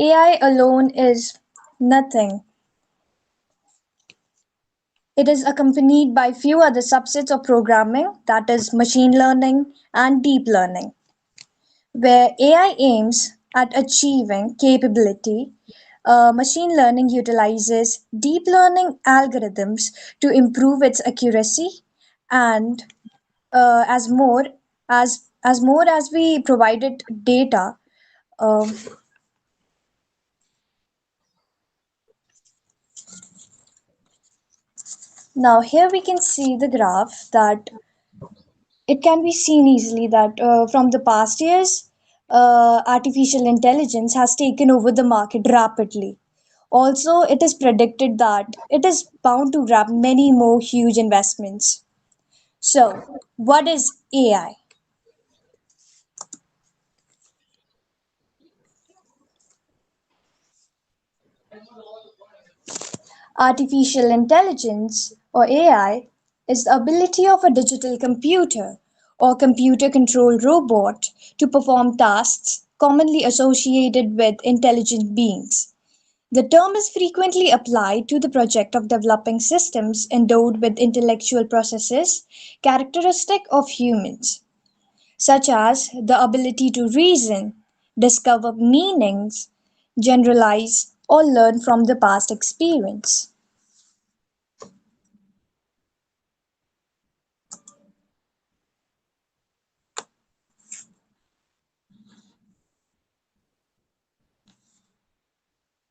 AI alone is nothing. It is accompanied by few other subsets of programming, that is machine learning and deep learning, where AI aims at achieving capability. Machine learning utilizes deep learning algorithms to improve its accuracy and as more as we provided data. um, Now here we can see the graph that it can be seen easily that from the past years, artificial intelligence has taken over the market rapidly. Also, it is predicted that it is bound to grab many more huge investments. So, what is AI? Artificial intelligence, or AI, is the ability of a digital computer or computer controlled robot to perform tasks commonly associated with intelligent beings. The term is frequently applied to the project of developing systems endowed with intellectual processes characteristic of humans, such as the ability to reason, discover meanings, generalize, or learn from the past experience.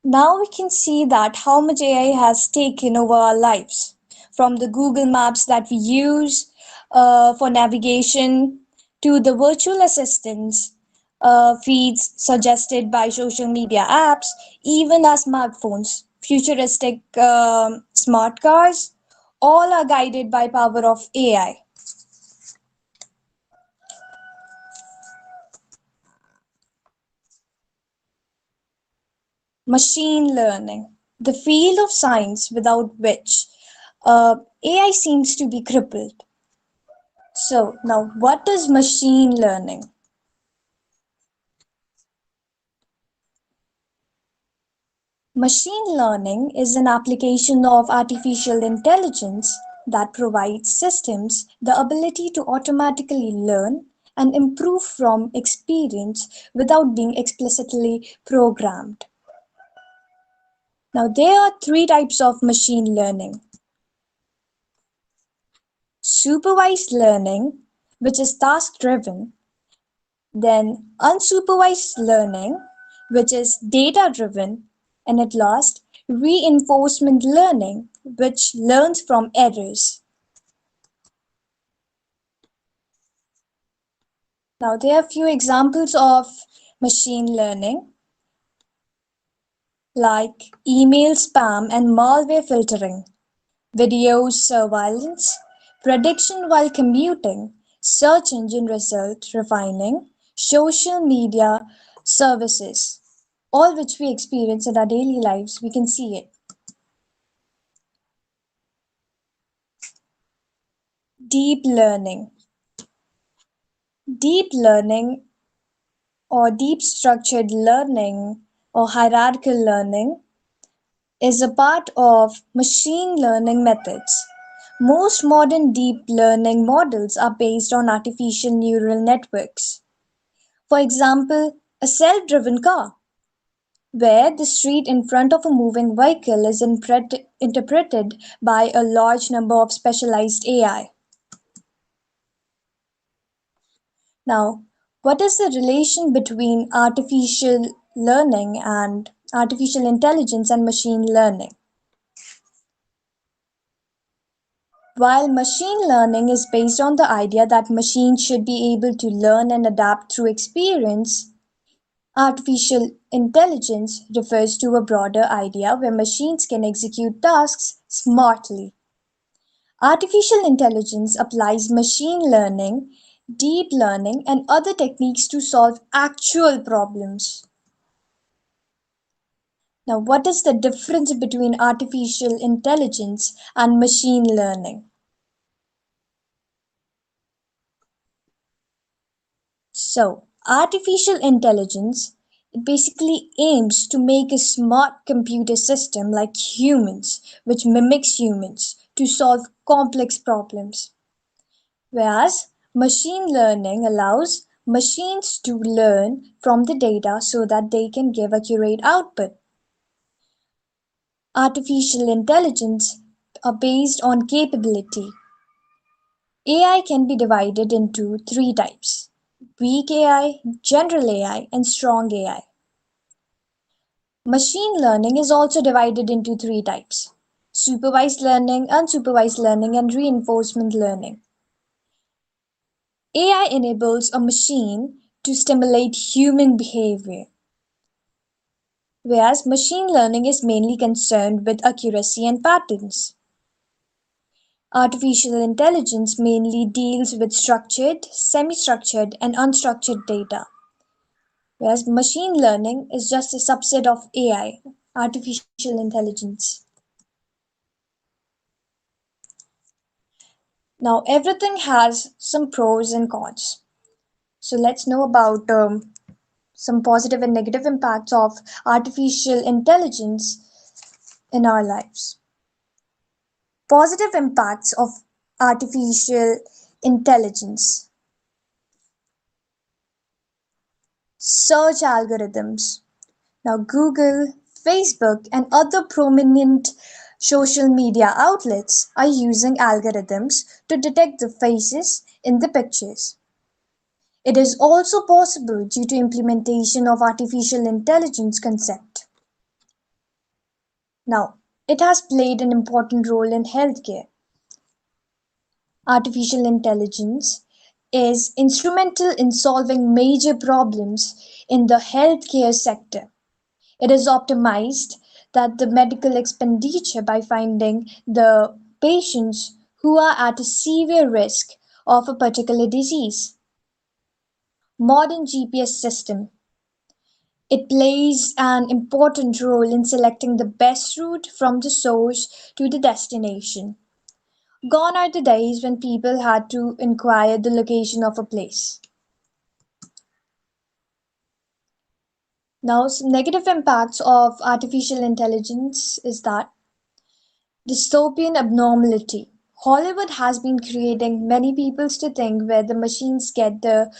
Now we can see that how much AI has taken over our lives, from the Google Maps that we use for navigation to the virtual assistants, feeds suggested by social media apps, even our smartphones, futuristic smart cars, all are guided by power of AI. Machine learning, the field of science without which AI seems to be crippled. So, now what is machine learning? Machine learning is an application of artificial intelligence that provides systems the ability to automatically learn and improve from experience without being explicitly programmed. Now, there are three types of machine learning: supervised learning, which is task driven, then unsupervised learning, which is data driven, and at last, reinforcement learning, which learns from errors. Now, there are a few examples of machine learning like email spam and malware filtering, video surveillance, prediction while commuting, search engine result refining, social media services, all which we experience in our daily lives, we can see it. Deep learning. Deep learning or deep structured learning or hierarchical learning is a part of machine learning methods. Most modern deep learning models are based on artificial neural networks. For example, a self-driven car, where the street in front of a moving vehicle is interpreted by a large number of specialized AI. Now, what is the relation between artificial intelligence and machine learning? While machine learning is based on the idea that machines should be able to learn and adapt through experience, artificial intelligence refers to a broader idea where machines can execute tasks smartly. Artificial intelligence applies machine learning, deep learning, and other techniques to solve actual problems. Now, what is the difference between artificial intelligence and machine learning? So, artificial intelligence It basically aims to make a smart computer system like humans, which mimics humans to solve complex problems. Whereas machine learning allows machines to learn from the data so that they can give accurate output. Artificial intelligence are based on capability. AI can be divided into three types: weak AI, general AI, and strong AI. Machine learning is also divided into three types: supervised learning, unsupervised learning, and reinforcement learning. AI enables a machine to stimulate human behavior, whereas machine learning is mainly concerned with accuracy and patterns. Artificial intelligence mainly deals with structured, semi-structured, and unstructured data, whereas machine learning is just a subset of AI, artificial intelligence. Now, everything has some pros and cons. So let's know about some positive and negative impacts of artificial intelligence in our lives. Positive impacts of artificial intelligence: search algorithms. Now, Google, Facebook, and other prominent social media outlets are using algorithms to detect the faces in the pictures. It is also possible due to implementation of artificial intelligence concept. Now, it has played an important role in healthcare. Artificial intelligence is instrumental in solving major problems in the healthcare sector. It is optimized that the medical expenditure by finding the patients who are at a severe risk of a particular disease. Modern GPS system. It plays an important role in selecting the best route from the source to the destination. Gone are the days when people had to inquire the location of a place. Now, some negative impacts of artificial intelligence is that dystopian abnormality. Hollywood has been creating many peoples to think where the machines get the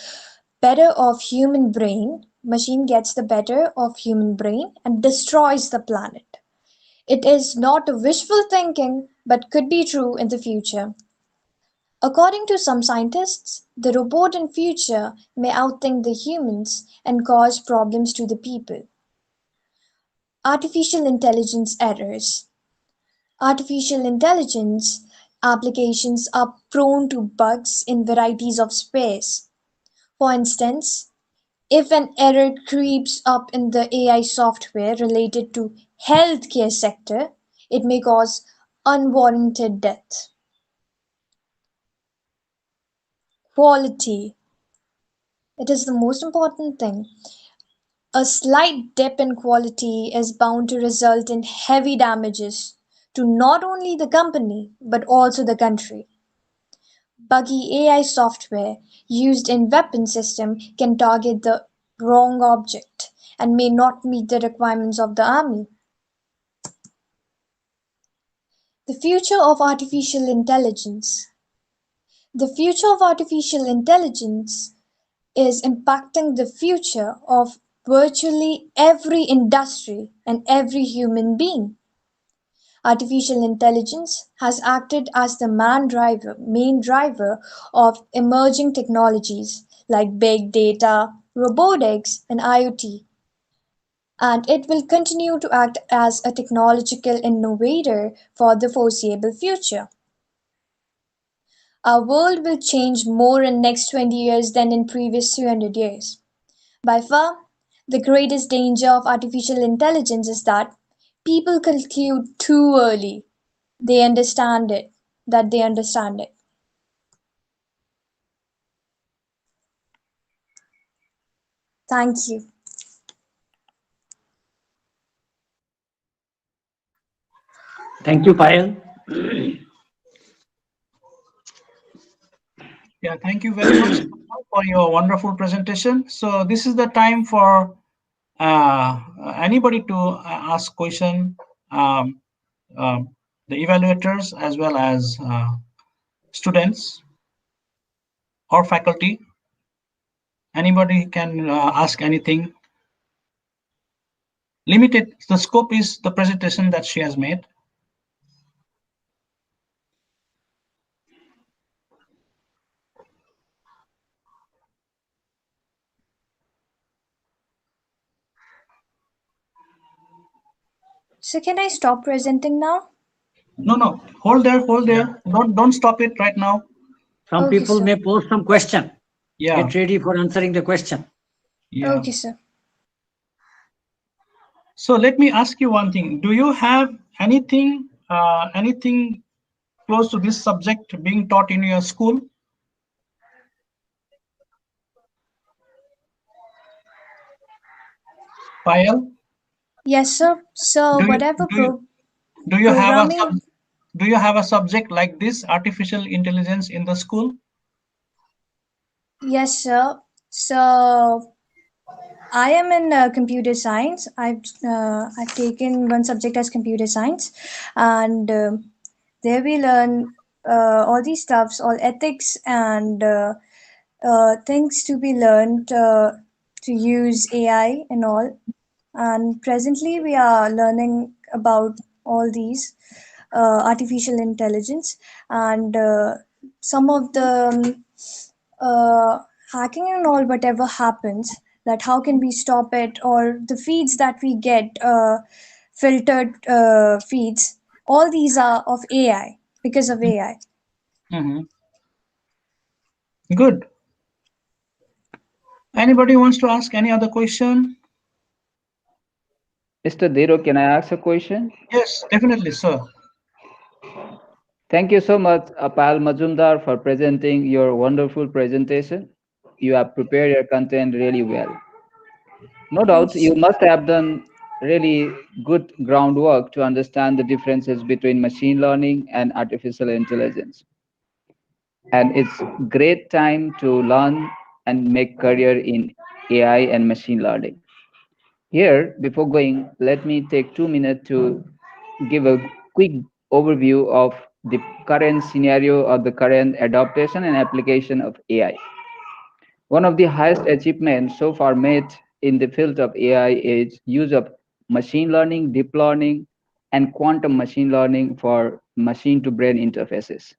better of human brain, machine gets the better of human brain and destroys the planet. It is not a wishful thinking, but could be true in the future. According to some scientists, the robot in future may outthink the humans and cause problems to the people. Artificial intelligence errors. Artificial intelligence applications are prone to bugs in varieties of space. For instance, if an error creeps up in the AI software related to healthcare sector, it may cause unwarranted death. Quality. It is the most important thing. A slight dip in quality is bound to result in heavy damages to not only the company but also the country. Buggy AI software used in weapon system can target the wrong object and may not meet the requirements of the army. The future of artificial intelligence. The future of artificial intelligence is impacting the future of virtually every industry and every human being. Artificial intelligence has acted as the main driver of emerging technologies like big data, robotics, and IoT, and it will continue to act as a technological innovator for the foreseeable future. Our world will change more in next 20 years than in previous 300 years. By far, the greatest danger of artificial intelligence is that people conclude too early. They understand it, that they understand it. Thank you. Thank you, Payal. Yeah, thank you very much for your wonderful presentation. So this is the time for anybody to ask question, um, um, the evaluators as well as students or faculty. Anybody can ask anything. Limited. The scope is the presentation that she has made. So can I stop presenting now? No, no. Hold there. Hold Yeah. there. Don't stop it right now. Some Okay, people sir. may pose some question. Yeah. Get ready for answering the question. Yeah. Okay, sir. So let me ask you one thing. Do you have anything close to this subject being taught in your school? Payal, Yes, sir. So do you whatever do you do you have a programming. do you have a subject like this, artificial intelligence, in the school? Yes, sir. So I am in computer science. I've taken one subject as computer science, and there we learn all these stuffs, all ethics and things to be learned to use AI and all. And presently, we are learning about all these artificial intelligence and some of the hacking and all, whatever happens, that how can we stop it, or the feeds that we get, filtered feeds, all these are of AI because of AI. Hmm. Good. Anybody wants to ask any other question? Mr. Dhiro, can I ask a question? Yes, definitely, sir. Thank you so much, Apal Majumdar, for presenting your wonderful presentation. You have prepared your content really well. No Thank doubt you, you sir. must have done really good groundwork to understand the differences between machine learning and artificial intelligence. And it's great time to learn and make career in AI and machine learning. Here, before going, let me take 2 minutes to give a quick overview of the current scenario or the current adaptation and application of AI. One of the highest achievements so far made in the field of AI is use of machine learning, deep learning, and quantum machine learning for machine to brain interfaces.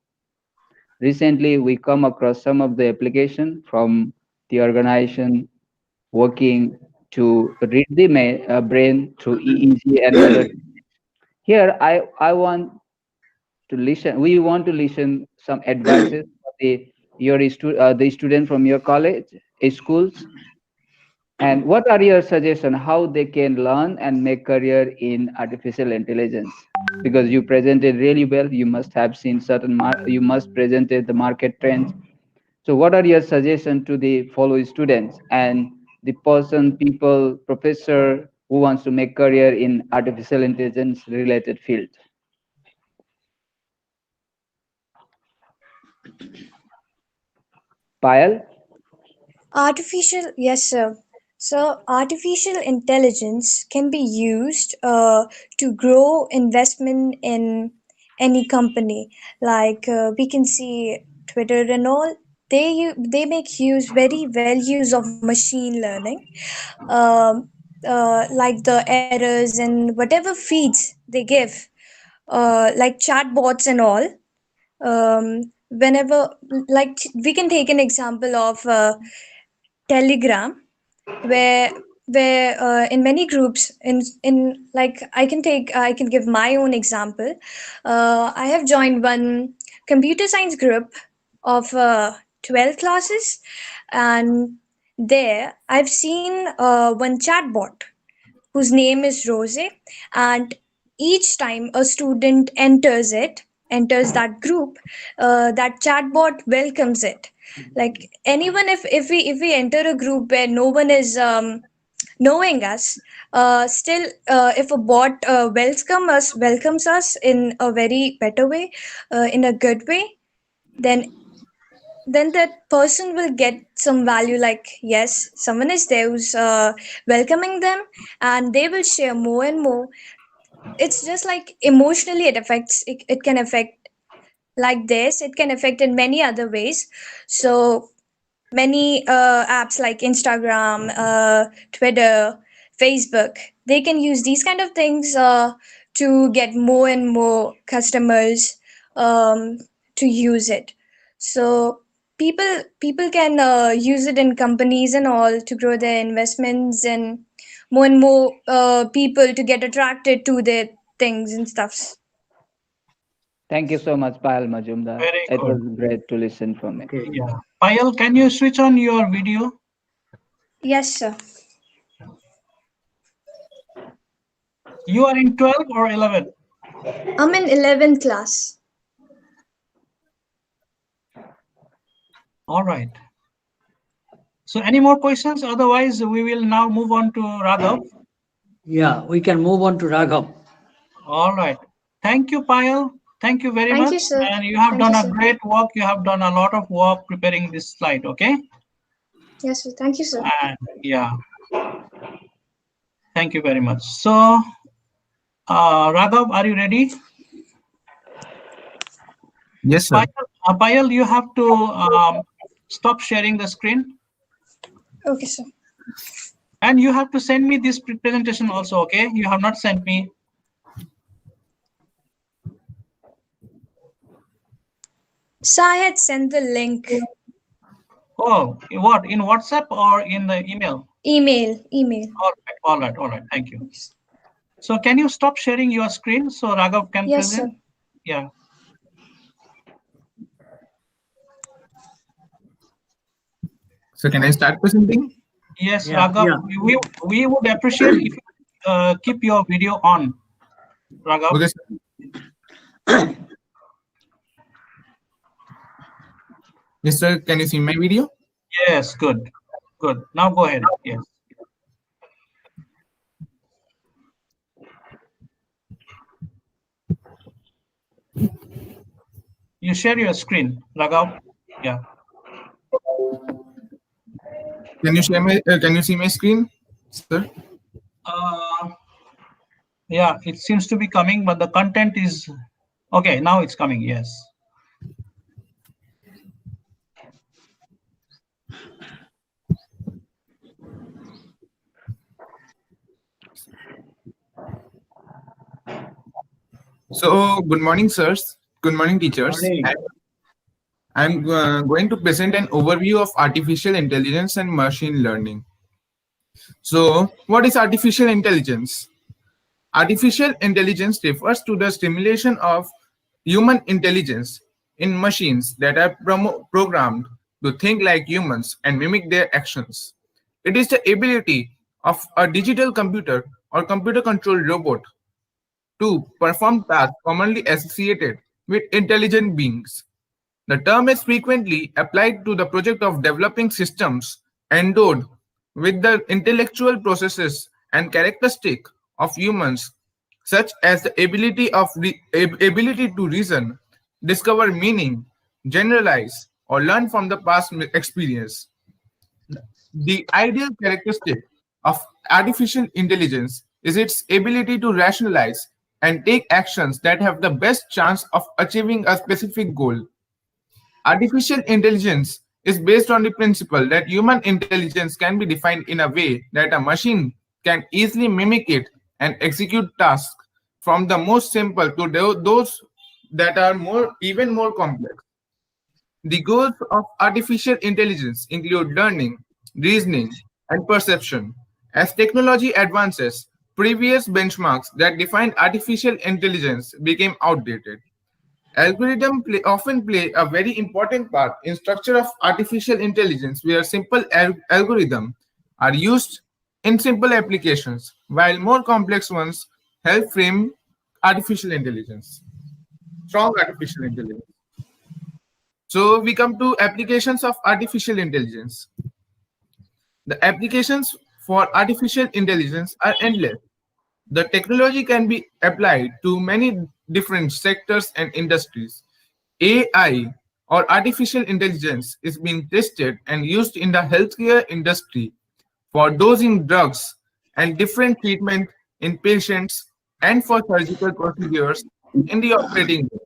Recently, we come across some of the application from the organization working to read the brain through EEG and other. Here, I want to listen. We want to listen some advices for the student from your college, schools, and what are your suggestions how they can learn and make career in artificial intelligence? Because you presented really well, you must have seen you must presented the market trends. So what are your suggestions to the follow students and the people, professor who wants to make career in artificial intelligence related field? Payal? Yes, sir. So, artificial intelligence can be used to grow investment in any company. Like we can see Twitter and all. They make use very well use of machine learning, um, like the errors and whatever feeds they give, like chatbots and all. Whenever, like we can take an example of Telegram, where in many groups, in like I can give my own example. I have joined one computer science group of 12 classes, and there I've seen one chatbot whose name is Rose, and each time a student enters that group, that chatbot welcomes it. Like anyone, if we enter a group where no one is knowing us, still, if a bot welcomes us in a very better way, in a good way, then then that person will get some value, like yes, someone is there who's welcoming them, and they will share more and more. It's just like emotionally it can affect like this, it can affect in many other ways. So many apps like Instagram, Twitter, Facebook, they can use these kind of things to get more and more customers to use it. So people can use it in companies and all to grow their investments, and more people to get attracted to their things and stuffs. Thank you so much, Payal Majumdar. Very It was good. great to listen from it. Okay. Yeah. Payal, can you switch on your video? Yes, sir. You are in 12 or 11? I'm in 11th class. All right. So any more questions? Otherwise, we will now move on to Raghav. Yeah, we can move on to Raghav. All right. Thank you, Payal. Thank you very Thank much. you, sir. And you have Thank done you, a sir. great work. You have done a lot of work preparing this slide. Okay. Yes, sir. Thank you, sir. And yeah, thank you very much. So, Raghav, are you ready? Yes, sir. Payal, you have to stop sharing the screen. Okay, sir. And you have to send me this presentation also, okay? You have not sent me. So I had sent the link. Oh, what? In WhatsApp or in the email? Email. All right. Thank you. So can you stop sharing your screen so Raghav can Yes, present? sir. Yeah. So can I start presenting? Yes, Yeah, Raghav, yeah. we would appreciate if you keep your video on, Raghav. Okay, sir. Yes, sir. Can you see my video? Yes, good. Good. Now go ahead. Yes. You share your screen, Raghav. Yeah. Can you share my? Can you see my screen, sir? Uh, yeah, it seems to be coming, but the content is okay. Now it's coming. Yes. So good morning, sirs. Good morning, teachers. Morning. I'm going to present an overview of artificial intelligence and machine learning. So, what is artificial intelligence? Artificial intelligence refers to the stimulation of human intelligence in machines that are programmed to think like humans and mimic their actions. It is the ability of a digital computer or computer-controlled robot to perform tasks commonly associated with intelligent beings. The term is frequently applied to the project of developing systems endowed with the intellectual processes and characteristic of humans, such as the ability to reason, discover meaning, generalize, or learn from the past experience. The ideal characteristic of artificial intelligence is its ability to rationalize and take actions that have the best chance of achieving a specific goal. Artificial intelligence is based on the principle that human intelligence can be defined in a way that a machine can easily mimic it and execute tasks from the most simple to those that are even more complex. The goals of artificial intelligence include learning, reasoning, and perception. As technology advances, previous benchmarks that defined artificial intelligence became outdated. Algorithms often play a very important part in structure of artificial intelligence, where simple algorithms are used in simple applications, while more complex ones help frame artificial intelligence, strong artificial intelligence. So we come to applications of artificial intelligence. The applications for artificial intelligence are endless. The technology can be applied to many different sectors and industries. AI or artificial intelligence is being tested and used in the healthcare industry for dosing drugs and different treatment in patients and for surgical procedures in the operating room.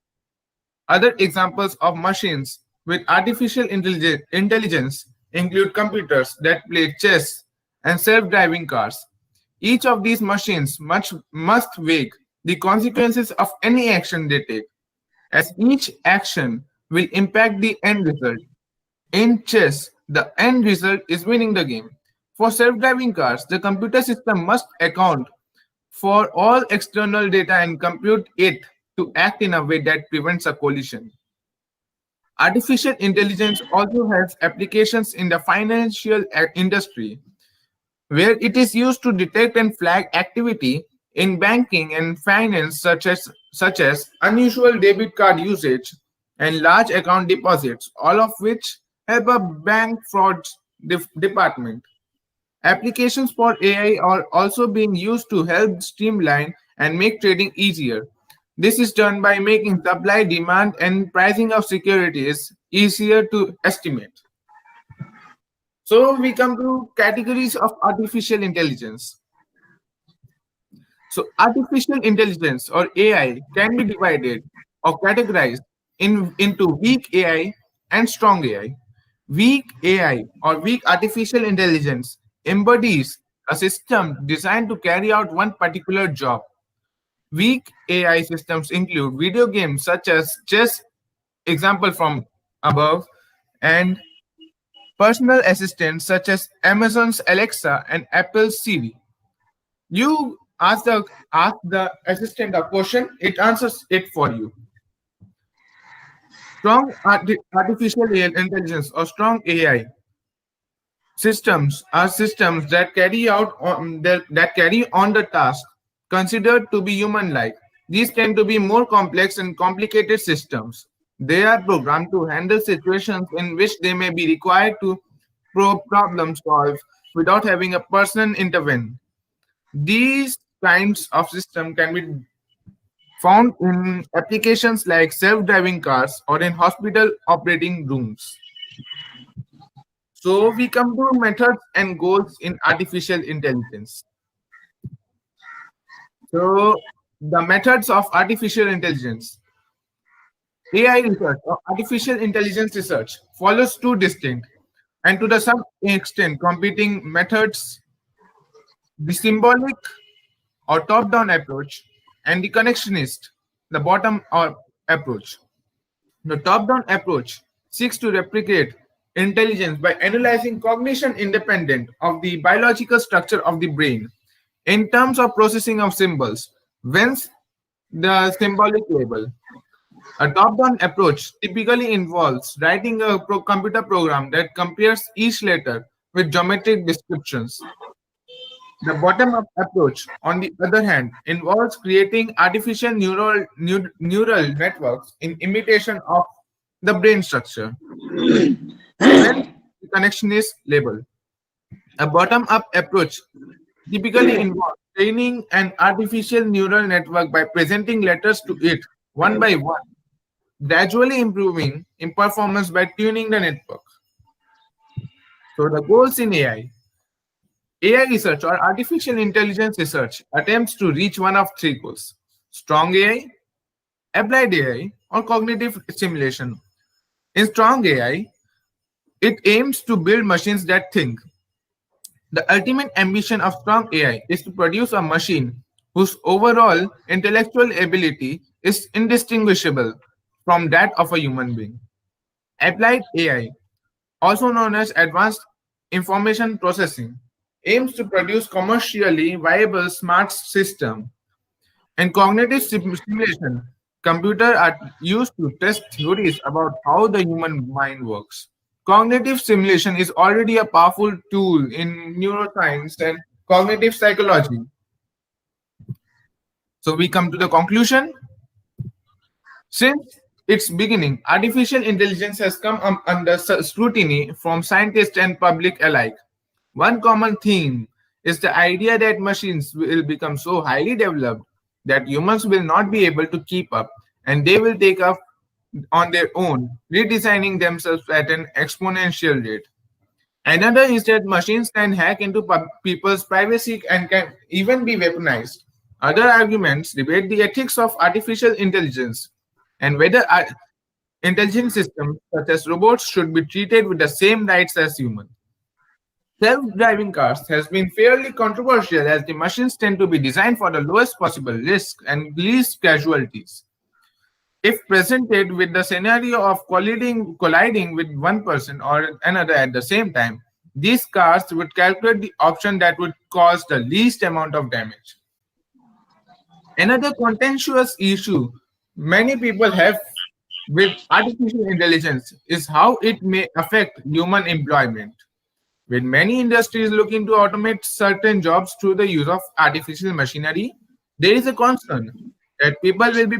Other examples of machines with artificial intelligence include computers that play chess and self-driving cars. Each of these machines must weigh the consequences of any action they take, as each action will impact the end result. In chess, the end result is winning the game. For self-driving cars, the computer system must account for all external data and compute it to act in a way that prevents a collision. Artificial intelligence also has applications in the financial industry, where it is used to detect and flag activity in banking and finance such as unusual debit card usage and large account deposits, all of which help a bank fraud department. Applications for AI are also being used to help streamline and make trading easier. This is done by making supply, demand, and pricing of securities easier to estimate. So we come to categories of artificial intelligence. So artificial intelligence or AI can be divided or categorized into weak AI and strong AI. Weak AI or weak artificial intelligence embodies a system designed to carry out one particular job. Weak AI systems include video games such as chess, example from above, and personal assistants such as Amazon's Alexa and Apple's Siri. You ask the assistant a question, it answers it for you. Strong artificial intelligence or strong AI systems are systems that carry on the task considered to be human-like. These tend to be more complex and complicated systems. They are programmed to handle situations in which they may be required to problem solve without having a person intervene. These kinds of systems can be found in applications like self-driving cars or in hospital operating rooms. So we come to methods and goals in artificial intelligence. So the methods of artificial intelligence. AI research or artificial intelligence research follows two distinct and to the some extent competing methods: the symbolic or top-down approach and the connectionist, the bottom-up approach. The top-down approach seeks to replicate intelligence by analyzing cognition independent of the biological structure of the brain in terms of processing of symbols, whence the symbolic label. A top-down approach typically involves writing a computer program that compares each letter with geometric descriptions. The bottom-up approach, on the other hand, involves creating artificial neural networks in imitation of the brain structure. When the connection is labeled. A bottom-up approach typically involves training an artificial neural network by presenting letters to it one by one, gradually improving in performance by tuning the network. So the goals in AI. AI research or artificial intelligence research attempts to reach one of three goals: strong AI, applied AI, or cognitive simulation. In strong AI, it aims to build machines that think. The ultimate ambition of strong AI is to produce a machine whose overall intellectual ability is indistinguishable from that of a human being. Applied AI, also known as advanced information processing, aims to produce commercially viable smart system. In cognitive simulation, computers are used to test theories about how the human mind works. Cognitive simulation is already a powerful tool in neuroscience and cognitive psychology. So we come to the conclusion. Since its beginning, artificial intelligence has come under scrutiny from scientists and public alike. One common theme is the idea that machines will become so highly developed that humans will not be able to keep up and they will take on their own, redesigning themselves at an exponential rate. Another is that machines can hack into people's privacy and can even be weaponized. Other arguments debate the ethics of artificial intelligence and whether intelligent systems such as robots should be treated with the same rights as humans. Self-driving cars has been fairly controversial as the machines tend to be designed for the lowest possible risk and least casualties. If presented with the scenario of colliding with one person or another at the same time, these cars would calculate the option that would cause the least amount of damage. Another contentious issue many people have with artificial intelligence is how it may affect human employment. With many industries looking to automate certain jobs through the use of artificial machinery, there is a concern that people will be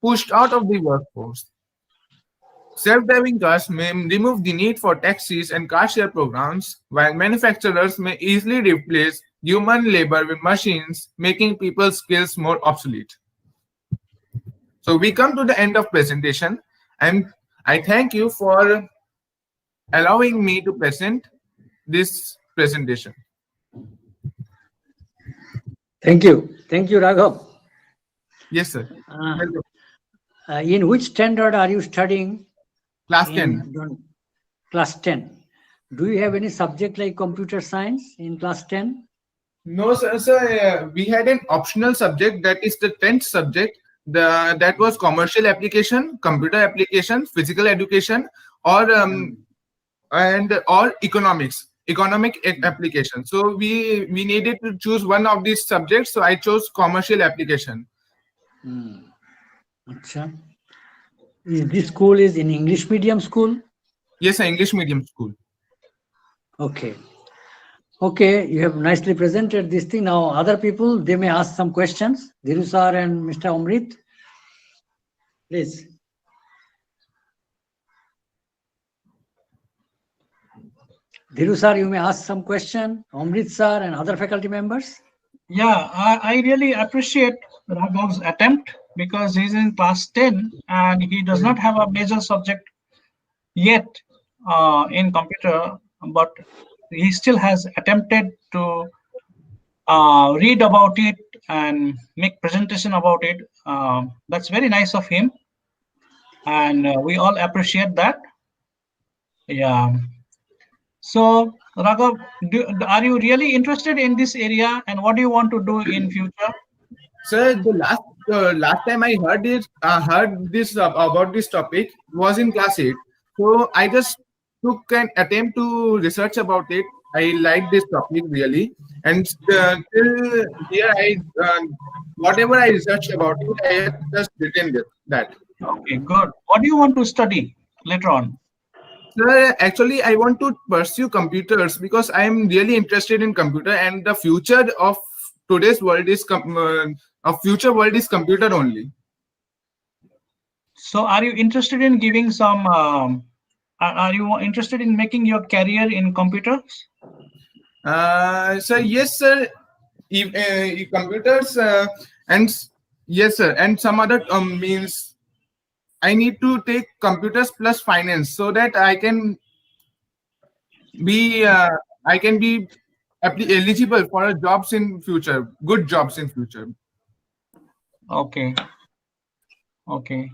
pushed out of the workforce. Self-driving cars may remove the need for taxis and car share programs, while manufacturers may easily replace human labor with machines, making people's skills more obsolete. So we come to the end of presentation, and I thank you for allowing me to present this presentation. Thank you. Thank you, Raghav. Yes, sir. In which standard are you studying? Class 10. Class 10. Do you have any subject like computer science in class 10? No, sir. We had an optional subject that is the 10th subject. That was commercial application, computer application, physical education, or economic application. So we needed to choose one of these subjects. So I chose commercial application. Achha. This school is in English medium school? Yes, sir, English medium school. Okay. Okay, you have nicely presented this thing. Now, other people, they may ask some questions. Dhiru sir and Mr. Amrit, please. Dhiru sir, you may ask some question. Amrit sir and other faculty members. Yeah, I really appreciate Raghav's attempt because he's in class 10 and he does not have a major subject yet in computer, but he still has attempted to read about it and make presentation about it. That's very nice of him, and we all appreciate that. Yeah. So Raghav, are you really interested in this area, and what do you want to do in future? Sir, the last time I heard this about this topic was in class 8. So I just took an attempt to research about it. I like this topic really, and till here whatever I researched about it, I have just written that. Okay, good. What do you want to study later on? Sir, actually, I want to pursue computers because I am really interested in computer, and the future of today's world is future world is computer only. So, are you interested in giving some? Are you interested in making your career in computers? Sir, yes, sir. Computers and yes, sir, and some other means I need to take computers plus finance so that I can be eligible for jobs in future, good jobs in future. Okay. Okay.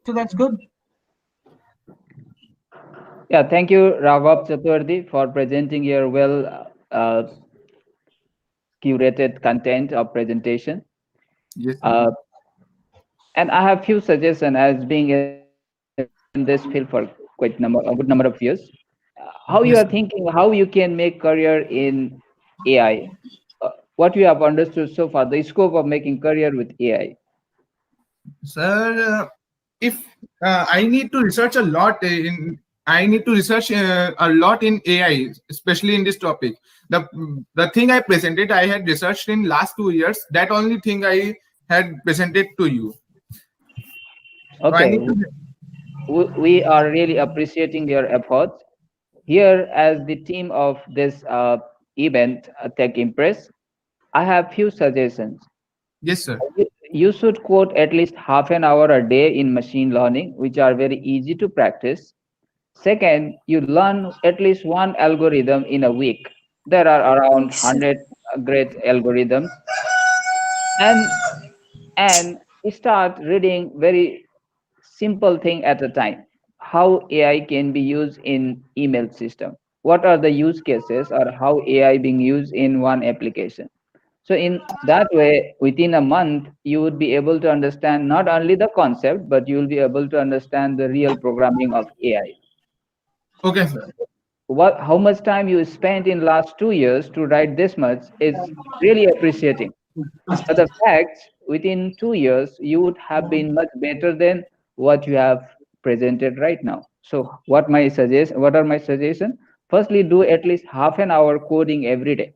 So that's good. Yeah, thank you, Raghav Chaturvedi, for presenting your well curated content of presentation. Yes. And I have few suggestions as being in this field for a good number of years. How you are thinking, how you can make career in AI? What you have understood so far, the scope of making career with AI? Sir, if I need to research a lot in AI, especially in this topic. The thing I presented, I had researched in last 2 years. That only thing I had presented to you. Okay, we are really appreciating your efforts. Here, as the team of this event, Tech Impress, I have few suggestions. Yes, sir. you should code at least half an hour a day in machine learning, which are very easy to practice. Second, you learn at least one algorithm in a week. There are around 100 great algorithms. And start reading very simple thing at a time. How AI can be used in email system. What are the use cases or how AI being used in one application? So in that way, within a month, you would be able to understand not only the concept, but you will be able to understand the real programming of AI. Okay, sir. How much time you spent in last 2 years to write this much is really appreciating. But the fact, within 2 years, you would have been much better than what you have presented right now. So what are my suggestions? Firstly, do at least half an hour coding every day.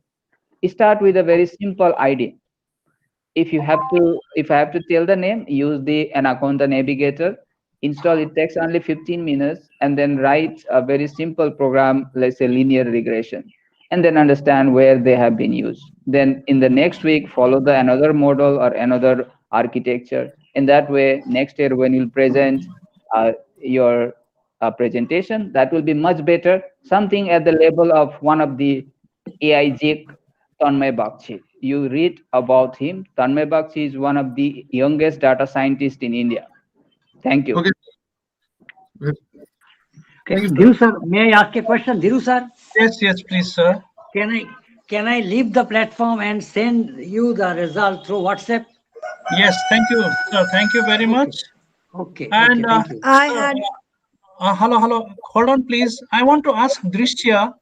Start with a very simple idea. If I have to tell the name, use the Anaconda Navigator. Install it, takes only 15 minutes, and then write a very simple program, let's say linear regression, and then understand where they have been used. Then in the next week, follow the another model or another architecture. In that way, next year when you present your presentation, that will be much better. Something at the level of one of the AI geek, Tanmay Bagchi. You read about him. Tanmay Bagchi is one of the youngest data scientists in India. Thank you. Okay. Okay. Thank you, sir. Dhiru sir, may I ask a question? Dhiru sir, Yes, please, sir. can I leave the platform and send you the result through WhatsApp? Yes, thank you, sir. Thank you very much. Okay. And Thank you. I sir, had hello. Hold on, please. I want to ask Drishya.